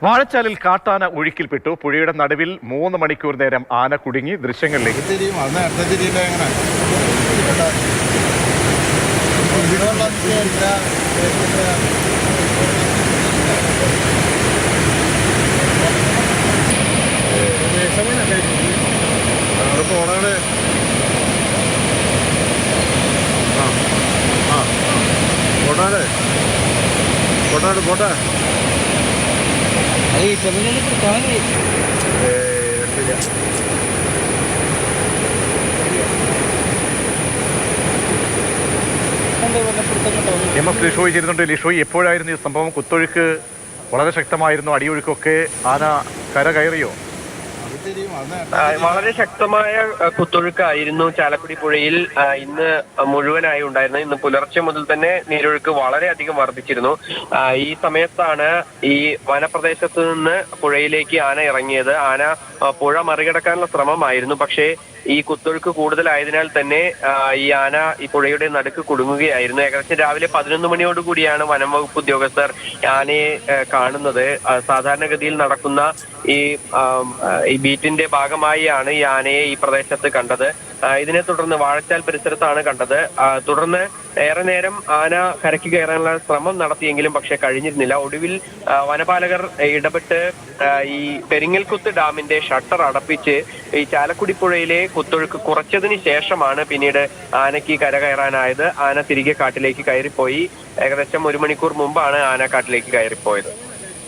വാഴച്ചാലിൽ കാട്ടാന ഒഴുക്കിൽപ്പെട്ടു. പുഴയുടെ നടുവിൽ 3 മണിക്കൂർ നേരം ആന കുടുങ്ങി. ദൃശ്യങ്ങളിലേക്ക്. ലിഷോയ് ചേരുന്നുണ്ട്. ലിഷോയ്, എപ്പോഴായിരുന്നു ഈ സംഭവം? കുത്തൊഴുക്ക് വളരെ ശക്തമായിരുന്നു, അടിയൊഴുക്കൊക്കെ. ആന കര കയറിയോ? വളരെ ശക്തമായ കുത്തൊഴുക്കായിരുന്നു ചാലക്കുടി പുഴയിൽ ഇന്ന് മുഴുവനായി ഉണ്ടായിരുന്നത്. ഇന്ന് പുലർച്ചെ മുതൽ തന്നെ നീരൊഴുക്ക് വളരെയധികം വർദ്ധിച്ചിരുന്നു. ഈ സമയത്താണ് ഈ വനപ്രദേശത്ത് നിന്ന് പുഴയിലേക്ക് ആന ഇറങ്ങിയത്. ആന പുഴ മറികടക്കാനുള്ള ശ്രമമായിരുന്നു. പക്ഷേ ഈ കുത്തൊഴുക്ക് കൂടുതലായതിനാൽ തന്നെ ഈ ആന ഈ പുഴയുടെ നടുക്ക് കുടുങ്ങുകയായിരുന്നു. ഏകദേശം രാവിലെ 11 മണിയോടുകൂടിയാണ് വനം വകുപ്പ് ഉദ്യോഗസ്ഥർ ആനയെ കാണുന്നത്. സാധാരണഗതിയിൽ നടക്കുന്ന ഈ ബീറ്റിന്റെ ഭാഗമായാണ് ഈ ആനയെ ഈ പ്രദേശത്ത് കണ്ടത്. ഇതിനെ തുടർന്ന് വാഴച്ചാൽ പരിസരത്താണ് കണ്ടത്. തുടർന്ന് ഏറെ നേരം ആന കരയ്ക്ക് കയറാനുള്ള ശ്രമം നടത്തിയെങ്കിലും പക്ഷെ കഴിഞ്ഞിരുന്നില്ല. ഒടുവിൽ വനപാലകർ ഇടപെട്ട് ഈ പെരിങ്ങൽകുത്ത് ഡാമിന്റെ ഷട്ടർ അടപ്പിച്ച് ഈ ചാലക്കുടി പുഴയിലെ കുത്തൊഴുക്ക് കുറച്ചതിന് ശേഷമാണ് പിന്നീട് ആനയ്ക്ക് കര കയറാനായത്. ആന തിരികെ കാട്ടിലേക്ക് കയറിപ്പോയി. ഏകദേശം 1 മണിക്കൂർ മുമ്പാണ് ആന കാട്ടിലേക്ക് കയറിപ്പോയത്.